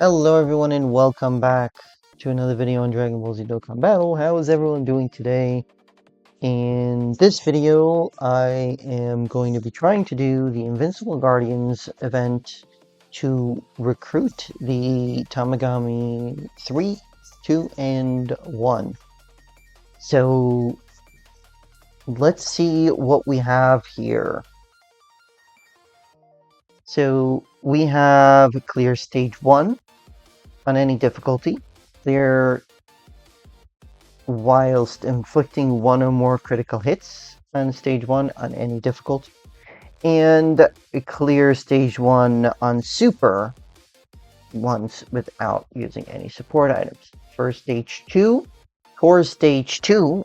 Hello everyone and welcome back to another video on Dragon Ball Z Dokkan Battle. How is everyone doing today? In this video, I am going to be trying to do the Invincible Guardians event to recruit the Tamagami 3, 2, and 1. So, let's see what we have here. So, we have clear stage 1 on any difficulty. Clear whilst inflicting one or more critical hits on stage 1 on any difficulty, and clear stage 1 on super once without using any support items. For stage 2,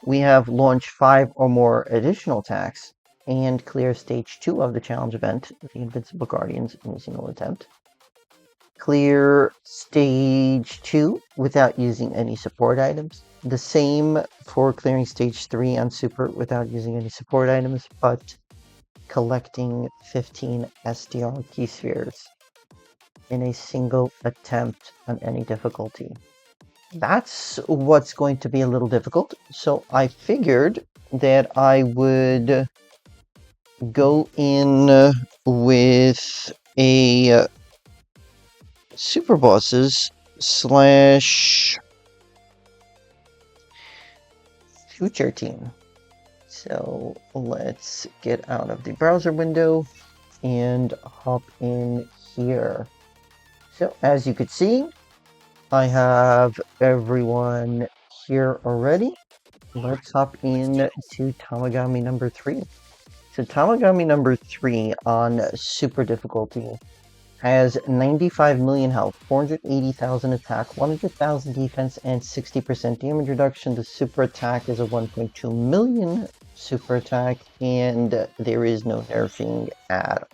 we have launch 5 or more additional attacks and clear stage 2 of the challenge event, the Invincible Guardians, in a single attempt. Clear stage 2 without using any support items. The same for clearing stage 3 on super without using any support items, but collecting 15 SDR key spheres in a single attempt on any difficulty. That's what's going to be a little difficult, so I figured that I would go in with a super bosses slash future team. So let's get out of the browser window and hop in here. So as you could see, I have everyone here already. Let's hop in to Tamagami number 3. So Tamagami number 3 on super difficulty has 95 million health, 480,000 attack, 100,000 defense, and 60% damage reduction. The super attack is a 1.2 million super attack, and there is no nerfing at all.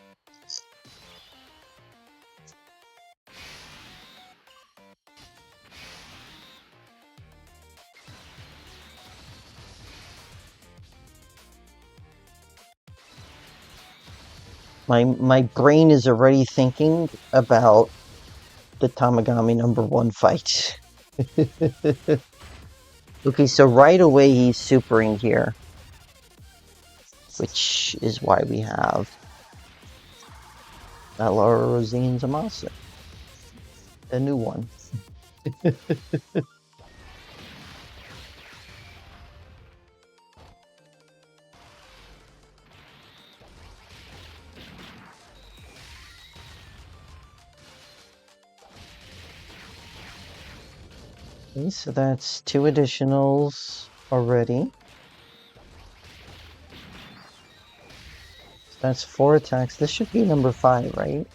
My brain is already thinking about the Tamagami number 1 fight. Okay, so right away he's supering here, which is why we have Laura Rosine Zamasa, the new one. Okay, so that's 2 additionals already. So that's 4 attacks. This should be number 5, right?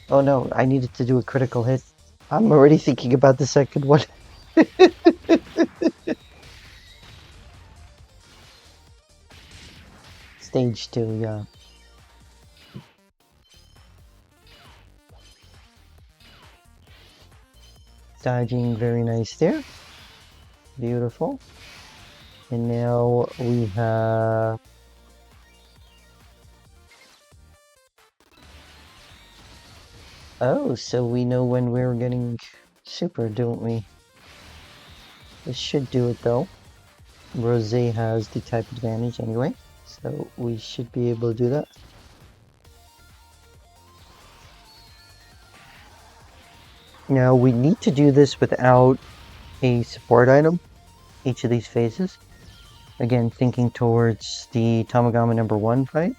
Oh no, I needed to do a critical hit. I'm already thinking about the second one. Stage 2, yeah. Dodging, very nice there. Beautiful. And now we have... Oh, so we know when we're getting super, don't we? This should do it though. Rosé has the type advantage anyway, so we should be able to do that. Now we need to do this without a support item, each of these phases. Again, thinking towards the Tamagami number 1 fight.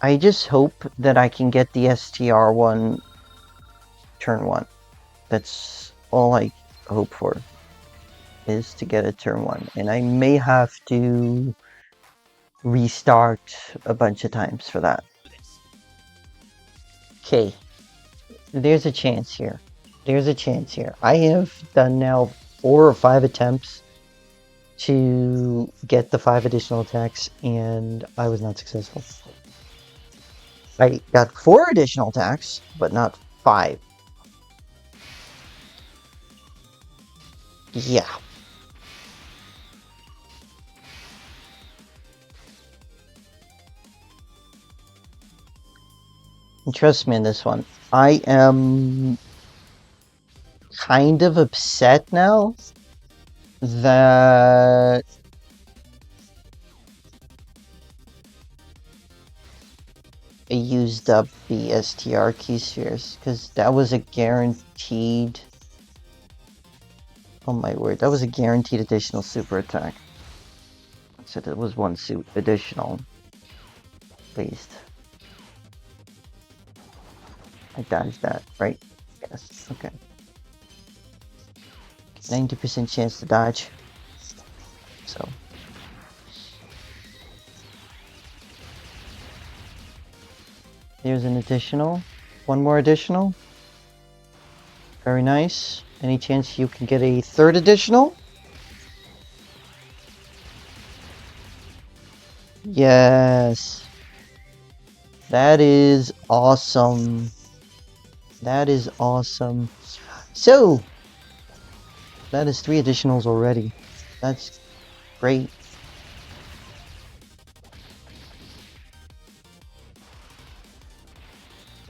I just hope that I can get the STR one turn 1. That's all I hope for, is to get a turn 1. And I may have to restart a bunch of times for that. Okay, there's a chance here. There's a chance here. I have done now 4 or 5 attempts to get the 5 additional attacks, and I was not successful. I got 4 additional attacks, but not 5. Yeah. And trust me on this one. I am kind of upset now that I used up the STR key spheres, because that was a guaranteed... Oh my word, that was a guaranteed additional super attack. So that was one suit additional. Based. I dodged that, right? Yes, okay. 90% chance to dodge. So. Here's an additional. One more additional. Very nice. Any chance you can get a third additional? Yes. That is awesome. That is awesome. So, that is 3 additionals already. That's great.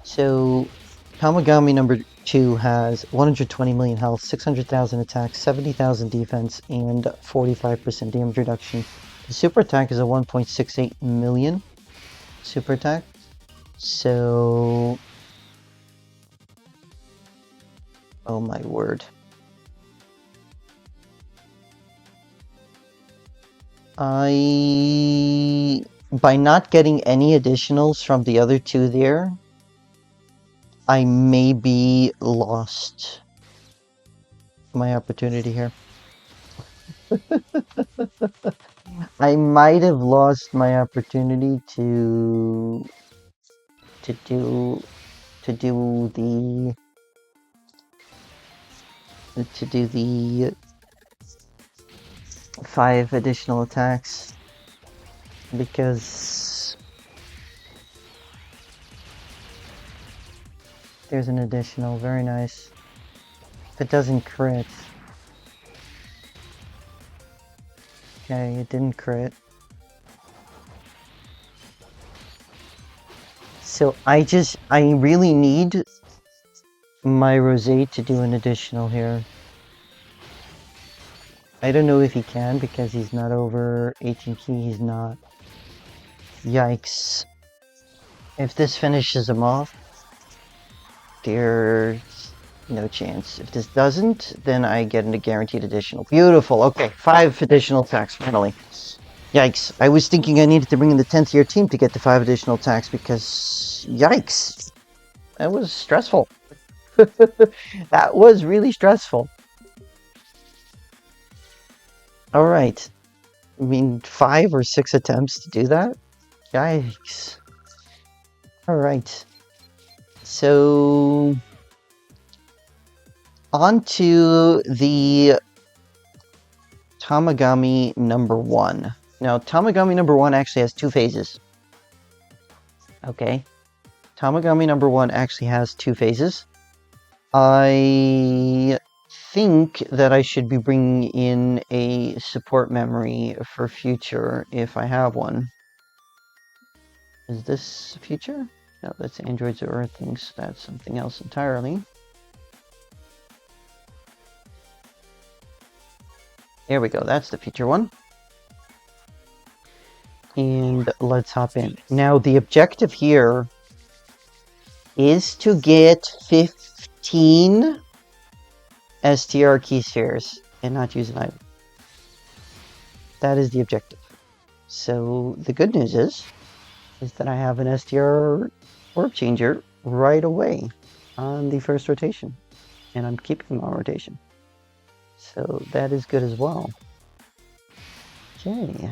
So, Tamagami number 2 has 120 million health, 600,000 attack, 70,000 defense, and 45% damage reduction. The super attack is a 1.68 million super attack. So, oh my word. By not getting any additionals from the other 2 there, I maybe lost my opportunity here. I might have lost my opportunity to do the 5 additional attacks, because there's an additional. Very nice. If it doesn't crit. Okay, it didn't crit. So I really need my Rosé to do an additional here. I don't know if he can, because he's not over 18 key, he's not. Yikes. If this finishes him off, there's no chance. If this doesn't, then I get a guaranteed additional. Beautiful. Okay, 5 additional attacks finally. Yikes. I was thinking I needed to bring in the 10th year team to get the 5 additional attacks, because yikes. That was stressful. That was really stressful. Alright. I mean, 5 or 6 attempts to do that? Yikes. Alright. So, on to the Tamagami number 1. Now, Tamagami number 1 actually has 2 phases. Okay. Tamagami number 1 actually has 2 phases. I think that I should be bringing in a support memory for future if I have one. Is this future? No, that's androids or earthlings. That's something else entirely. There we go. That's the future one. And let's hop in. Now, the objective here is to get 15 STR key spheres and not use an item. That is the objective. So the good news is that I have an STR orb changer right away on the first rotation, and I'm keeping them on rotation. So that is good as well. Okay.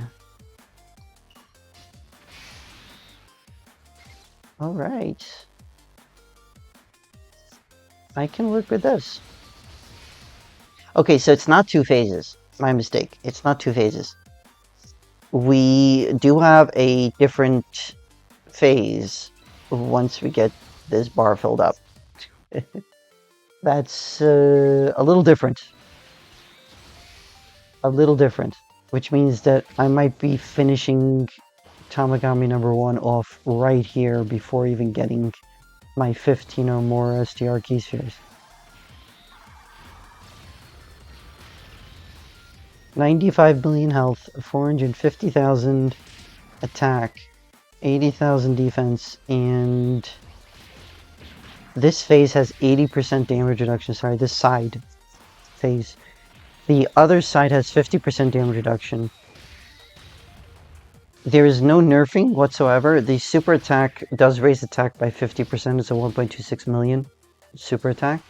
All right. I can work with this. Okay, so it's not 2 phases. My mistake. It's not 2 phases. We do have a different phase once we get this bar filled up. That's a little different. A little different. Which means that I might be finishing Tamagami number 1 off right here before even getting my 15 or more STR key spheres. 95 million health, 450,000 attack, 80,000 defense, and this phase has 80% damage reduction. Sorry, this side phase. The other side has 50% damage reduction. There is no nerfing whatsoever. The super attack does raise attack by 50%. It's a 1.26 million super attack.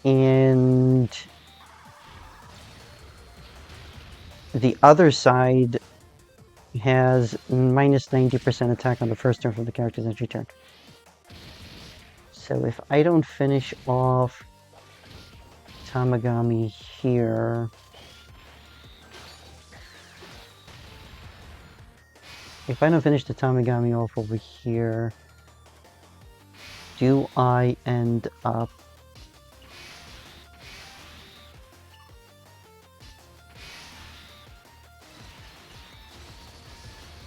And the other side has minus 90% attack on the first turn from the character's entry turn. So if I don't finish off Tamagami here, if I don't finish the Tamagami off over here, do I end up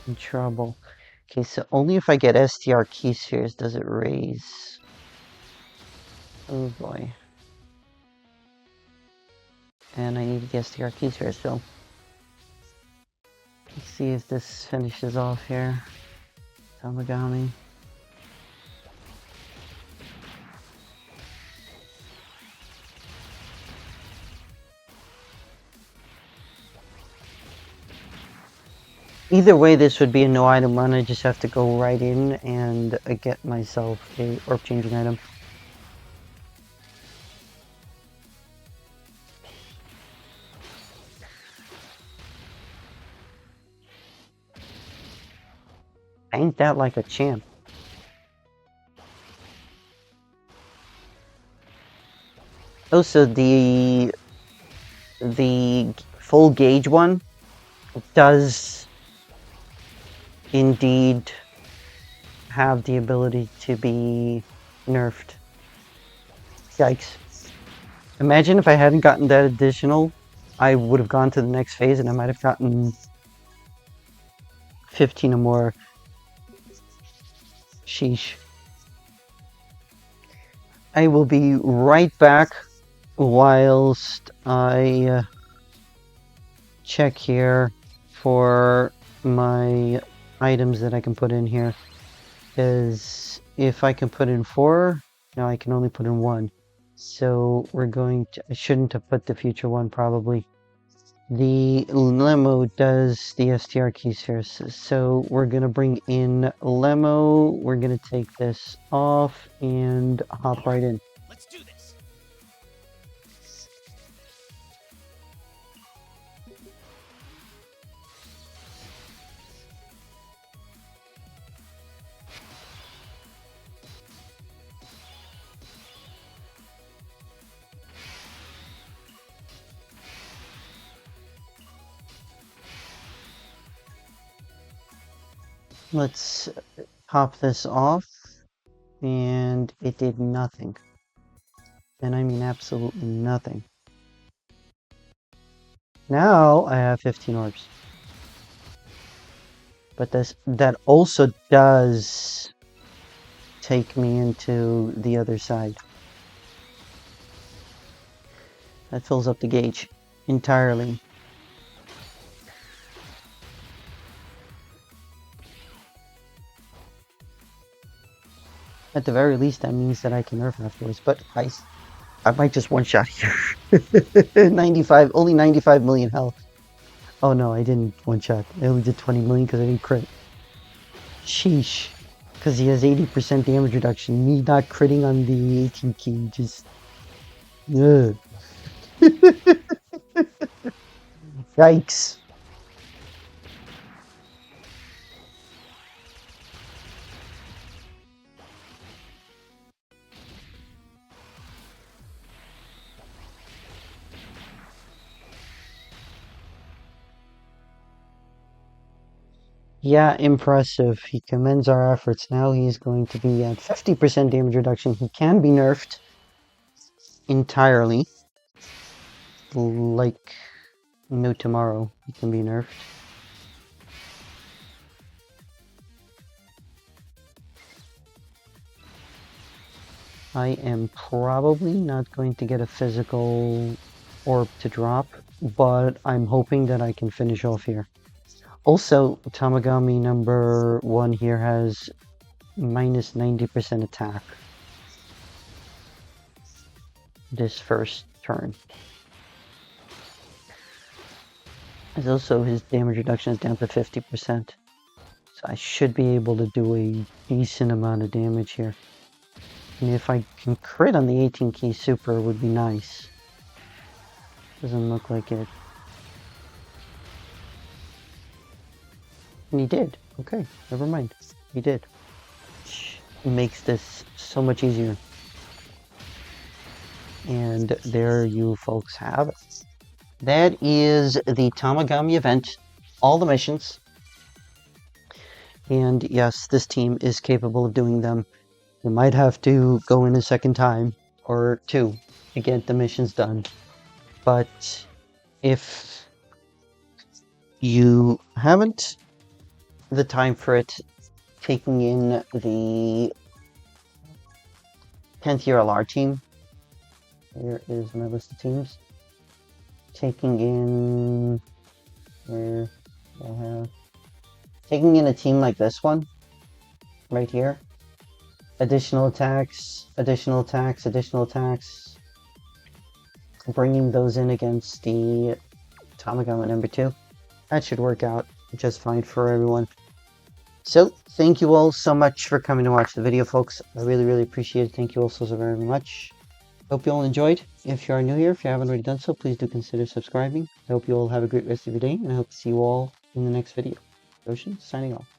in trouble? Okay, so only if I get STR key spheres does it raise. Oh boy. And I need the STR key spheres, so let's see if this finishes off here. Tamagami. Either way, this would be a no item run. I just have to go right in and get myself a orb changing item. Ain't that like a champ? Also, the full gauge one does indeed have the ability to be nerfed. Yikes. Imagine if I hadn't gotten that additional, I would have gone to the next phase and I might have gotten 15 or more. Sheesh. I will be right back whilst I check here for my items that I can put in here. Because if I can put in 4, now I can only put in 1. So we're going to, I shouldn't have put the future one probably. The Lemo does the STR key spheres, so we're gonna bring in Lemo, we're gonna take this off and hop right in. Let's do this. Let's pop this off, and it did nothing. And I mean absolutely nothing. Now I have 15 orbs. But that also does take me into the other side. That fills up the gauge entirely. At the very least, that means that I can nerf afterwards, but I might just one-shot here. 95, only 95 million health. Oh no, I didn't one-shot. I only did 20 million because I didn't crit. Sheesh. Because he has 80% damage reduction. Me not critting on the 18 key, just... Ugh. Yikes. Yeah, impressive. He commends our efforts. Now he's going to be at 50% damage reduction. He can be nerfed entirely. Like no tomorrow, he can be nerfed. I am probably not going to get a physical orb to drop, but I'm hoping that I can finish off here. Also, Tamagami number 1 here has minus 90% attack this first turn. And also his damage reduction is down to 50%. So I should be able to do a decent amount of damage here. And if I can crit on the 18 key super, it would be nice. Doesn't look like it. And he did. Okay, never mind. He did. Which makes this so much easier. And there you folks have it. That is the Tamagami event. All the missions. And yes, this team is capable of doing them. You might have to go in a second time or two to get the missions done. But if you haven't the time for it, taking in the 10th year LR team, here is my list of teams. Taking in taking in a team like this one right here. Additional attacks, additional attacks, additional attacks. Bringing those in against the Tamagami number 2. That should work out just fine for everyone. So, thank you all so much for coming to watch the video, folks. I really, really appreciate it. Thank you all so very much. Hope you all enjoyed. If you are new here, if you haven't already done so, please do consider subscribing. I hope you all have a great rest of your day, and I hope to see you all in the next video. Ocean, signing off.